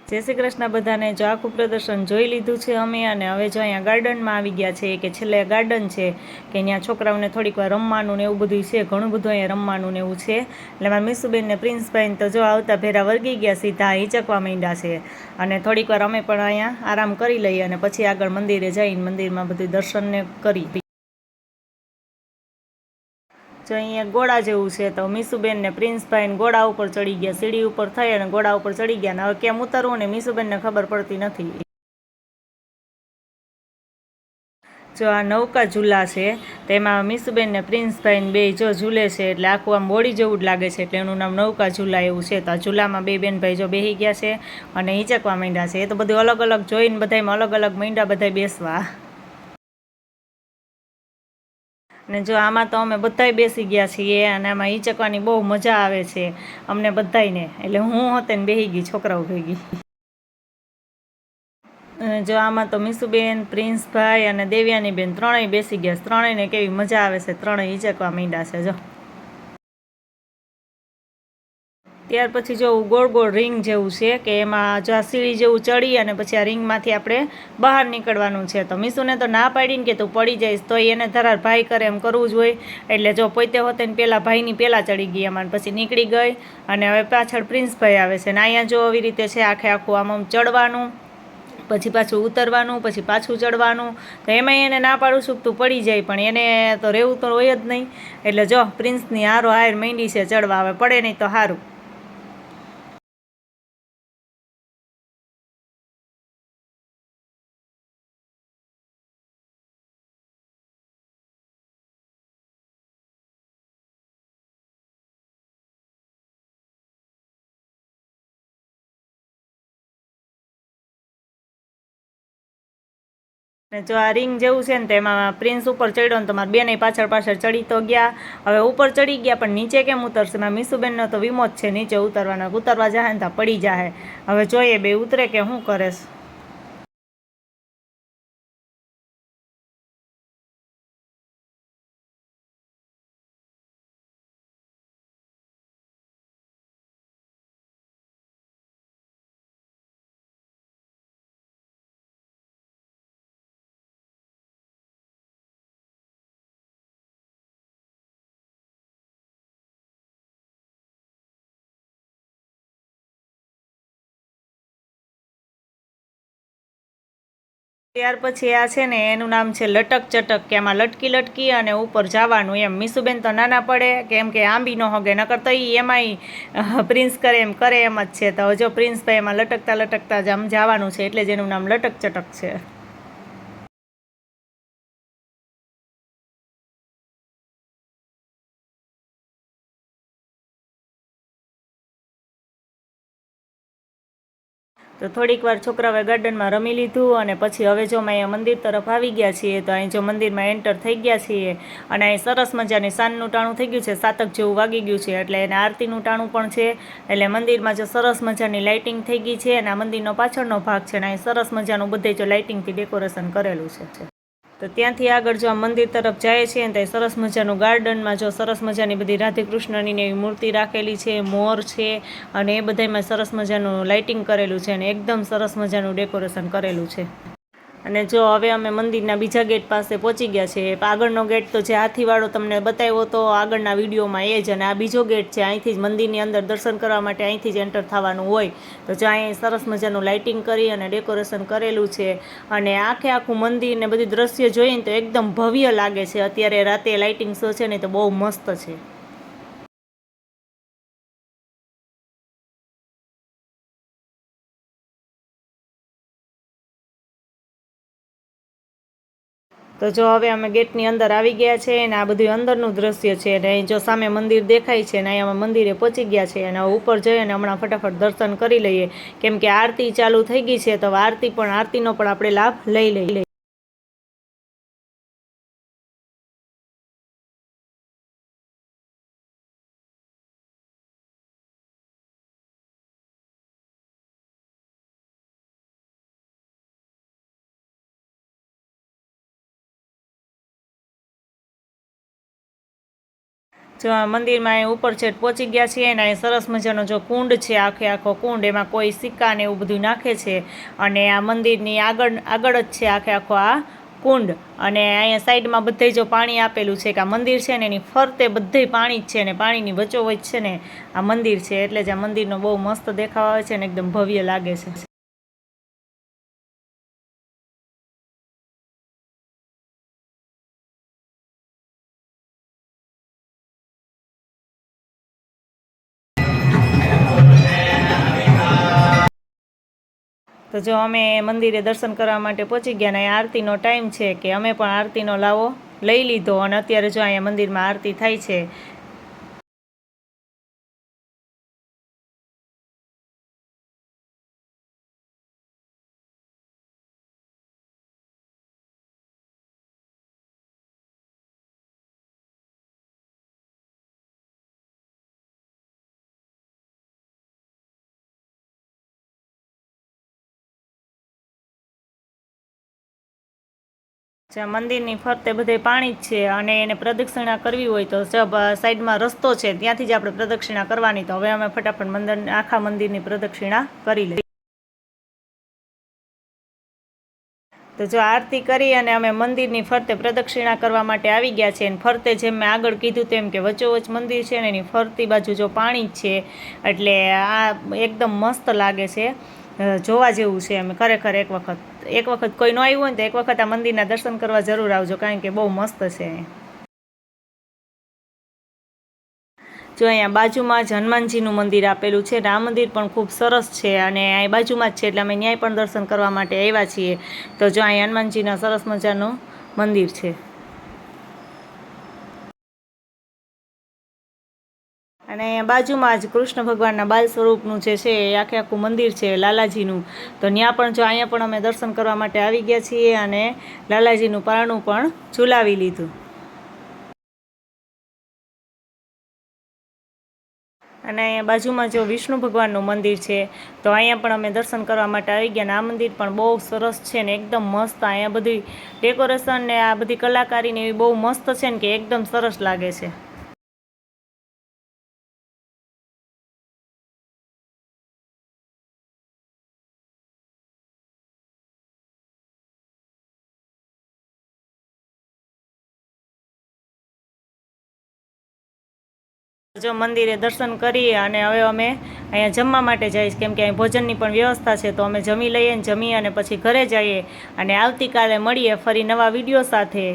જય શ્રી કૃષ્ણ બધાને. જો આખું પ્રદર્શન જોઈ લીધું છે અમે, અને હવે જો અહીંયા ગાર્ડનમાં આવી ગયા છે કે છેલ્લે ગાર્ડન છે કે ત્યાં છોકરાઓને થોડીક વાર રમવાનું ને એવું બધું છે, ઘણું બધું અહીંયા રમવાનું ને એવું છે. એટલે મારા મીસુબેન ને પ્રિન્સભાઈ તો જો આવતા ભેરા વર્ગી ગયા, સીધા હિંચકવા માંડ્યા છે. અને થોડીક વાર અમે પણ અહીંયા આરામ કરી લઈએ અને પછી આગળ મંદિરે જઈને મંદિરમાં બધું દર્શનને કરી. જો અહીંયા ગોળા જેવું છે તો મીસુબેન ને પ્રિન્સભાઈ ગોળા ઉપર ચડી ગયા, સીડી ઉપર થઈ અને ગોળા ઉપર ચડી ગયા. ને હવે કેમ ઉતરવું ને મીસુબેનને ખબર પડતી નથી. જો આ નૌકા ઝૂલા છે, તેમાં મીસુબેન ને પ્રિન્સભાઈ બે જો ઝૂલે છે, એટલે આખું આમ બોડી જેવું જ લાગે છે, એટલે એનું નામ નૌકા ઝૂલા એવું છે. તો આ ઝૂલામાં બે બેનભાઈ જો બેસી ગયા છે અને હિંચકવા માંડ્યા છે. એ તો બધું અલગ અલગ જોઈને બધામાં અલગ અલગ માંડ્યા બધા બેસવા. ને જો આમાં તો અમે બધાય બેસી ગયા છીએ અને આમાં હિંચકવાની બહુ મજા આવે છે અમને બધાયને. એટલે હું હોતે ને બેસી ગઈ છોકરાઓ ભેગી. અને જો આમાં તો મીસુબેન, પ્રિન્સભાઈ અને દેવ્યાની બેન ત્રણેય બેસી ગયા. ત્રણેયને કેવી મજા આવે છે, ત્રણેય હિંચકવા માંડ્યા છે. જો ત્યાર પછી જો ગોળ ગોળ રિંગ જેવું છે કે એમાં જો આ સીડી જેવું ચડી અને પછી આ રિંગમાંથી આપણે બહાર નીકળવાનું છે. તો મીસુને તો ના પાડીને કે તું પડી જઈશ, તો એને ધરાર ભાઈ કરે એમ કરવું જ હોય. એટલે જો પોતે હોતે ને પહેલાં ભાઈની પહેલાં ચડી ગઈ એમાં, પછી નીકળી ગઈ. અને હવે પાછળ પ્રિન્સભાઈ આવે છે. ને અહીંયા જો આવી રીતે છે આખે આખું આમ ચડવાનું, પછી પાછું ઉતરવાનું, પછી પાછું ચડવાનું. તો એમાંય એને ના પાડું છું તું પડી જાય, પણ એને તો રહેવું તો હોય જ નહીં. એટલે જો પ્રિન્સની હારો હાર માંડી છે ચડવા, હવે પડે નહીં તો સારું. ને જો આ રિંગ જેવું છે ને, તેમાં પ્રિન્સ ઉપર ચડ્યો ને તમારા બેને પાછળ પાછળ ચડી તો ગયા. હવે ઉપર ચડી ગયા પણ નીચે કેમ ઉતરશે? મારા મીસુબેનનો તો વિમોચ છે નીચે ઉતરવાનો. ઉતરવા જાય ને તો પડી જાય. હવે જોઈએ બે ઉતરે કે શું કરે છે. ત્યાર પછી આ છે ને એનું નામ છે લટક ચટક, કે આમાં લટકી લટકી અને ઉપર જવાનું એમ. મીસુબેન તો નાના પડે કેમ કે આંબી ન હોગે, નકર તો એમાંય પ્રિન્સ કરે એમ જ છે. તો જો પ્રિન્સભાઈ એમાં લટકતા લટકતા જ આમ જવાનું છે, એટલે જ એનું નામ લટક ચટક છે. તો થોડીક વાર છોકરાઓએ ગાર્ડનમાં રમી લીધું અને પછી હવે જો અમે અહીંયા મંદિર તરફ આવી ગયા છીએ. તો અહીં જો મંદિરમાં એન્ટર થઈ ગયા છીએ અને અહીં સરસ મજાની સાંજનું ટાણું થઈ ગયું છે, 7 જેવું વાગી ગયું છે, એટલે એને આરતીનું ટાણું પણ છે. એટલે મંદિરમાં જો સરસ મજાની લાઇટિંગ થઈ ગઈ છે અને આ મંદિરનો પાછળનો ભાગ છે ને અહીં સરસ મજાનું બધે જો લાઇટિંગથી ડેકોરેશન કરેલું છે. તો ત્યાંથી આગળ જો આ મંદિર તરફ જાય છે ને, ત્યાં સરસ મજાનું ગાર્ડનમાં જો સરસ મજાની બધી રાધે કૃષ્ણની એવી મૂર્તિ રાખેલી છે, મોર છે, અને એ બધામાં સરસ મજાનું લાઇટિંગ કરેલું છે અને એકદમ સરસ મજાનું ડેકોરેશન કરેલું છે. અને જો હવે અમે મંદિરના બીજા ગેટ પાસે પહોંચી ગયા છે. આગળનો ગેટ તો જે હાથીવાળો તમને બતાવ્યો તો આગળના વિડીયોમાં એ જ, અને આ બીજો ગેટ છે. અહીંથી જ મંદિરની અંદર દર્શન કરવા માટે અહીંથી જ એન્ટર થવાનું હોય. તો જો અહીં સરસ મજાનું લાઇટિંગ કરી અને ડેકોરેશન કરેલું છે, અને આખે આખું મંદિર ને બધી દ્રશ્ય જોઈને તો એકદમ ભવ્ય લાગે છે. અત્યારે રાતે લાઇટિંગ શો છે ને તો બહુ મસ્ત છે. તો જો હવે અમે ગેટની અંદર આવી ગયા છે અને આ બધું અંદરનું દ્રશ્ય છે. અને અહીં જો સામે મંદિર દેખાય છે ને અહીં અમે મંદિરે પહોંચી ગયા છે. અને ઉપર જઈએ અને હમણાં ફટાફટ દર્શન કરી લઈએ, કેમ કે આરતી ચાલુ થઈ ગઈ છે. તો આરતીનો પણ આપણે લાભ લઈ લઈએ. જો આ મંદિરમાં અહીં ઉપર છેટ પહોંચી ગયા છીએ અને અહીં સરસ મજાનો જો કુંડ છે, આખો કુંડ, એમાં કોઈ સિક્કા ને એવું બધું નાખે છે. અને આ મંદિરની આગળ જ છે આખો આ કુંડ. અને અહીંયા સાઈડમાં બધે જો પાણી આપેલું છે કે આ મંદિર છે ને એની ફરતે બધે પાણી જ છે ને પાણીની વચ્ચોવચ્ચ છે ને આ મંદિર છે. એટલે જ આ મંદિરનો બહુ મસ્ત દેખાવ આવે છે ને એકદમ ભવ્ય લાગે છે. તો જો અમે મંદિરે દર્શન કરવા માટે પહોંચી ગયા ને આરતીનો ટાઈમ છે કે અમે પણ આરતીનો લાવો લઈ લીધો અને અત્યારે જો અહીંયા મંદિરમાં આરતી થાય છે. જ્યાં મંદિરની ફરતે બધે પાણી જ છે અને એને પ્રદક્ષિણા કરવી હોય તો સાઈડમાં રસ્તો છે, ત્યાંથી જ આપણે પ્રદક્ષિણા કરવાની. તો હવે અમે ફટાફટ આખા મંદિરની પ્રદક્ષિણા કરી લઈએ. તો જો આરતી કરી અને અમે મંદિરની ફરતે પ્રદક્ષિણા કરવા માટે આવી ગયા છે. અને ફરતે જેમ મેં આગળ કીધું તેમ કે વચ્ચોવચ્ચ મંદિર છે ને એની ફરતી બાજુ જો પાણી જ છે. એટલે આ એકદમ મસ્ત લાગે છે, જોવા જેવું છે. અમે ખરેખર એક વખત કોઈ ન આવ્યું હોય ને તો એક વખત આ મંદિરના દર્શન કરવા જરૂર આવજો, કારણ કે બહુ મસ્ત છે. જો અહીંયા બાજુમાં જ હનુમાનજીનું મંદિર આપેલું છે. આ મંદિર પણ ખૂબ સરસ છે અને અહીં બાજુમાં જ છે એટલે અમે ન્યાય પણ દર્શન કરવા માટે આવ્યા છીએ. તો જો અહીં હનુમાનજીના સરસ મજાનું મંદિર છે. અને અહીંયા બાજુમાં જ કૃષ્ણ ભગવાનના બાલ સ્વરૂપનું જે છે એ આખું મંદિર છે લાલાજીનું. તો ત્યાં પણ જો અહીંયા પણ અમે દર્શન કરવા માટે આવી ગયા છીએ અને લાલાજીનું પારણું પણ ઝુલાવી લીધું. અને અહીંયા બાજુમાં જો વિષ્ણુ ભગવાનનું મંદિર છે તો અહીંયા પણ અમે દર્શન કરવા માટે આવી ગયા. અને આ મંદિર પણ બહુ સરસ છે ને એકદમ મસ્ત. અહીંયા બધી ડેકોરેશન ને આ બધી કલાકારી ને એવી બહુ મસ્ત છે ને કે એકદમ સરસ લાગે છે. જો મંદિરે દર્શન કરી અને હવે અમે અહીંયા જમવા માટે જઈશ, કેમ કે અહીં ભોજનની પણ વ્યવસ્થા છે. તો અમે જમી લઈએ ને જમી અને પછી ઘરે જઈએ અને આવતીકાલે મળીએ ફરી નવા વિડીયો સાથે.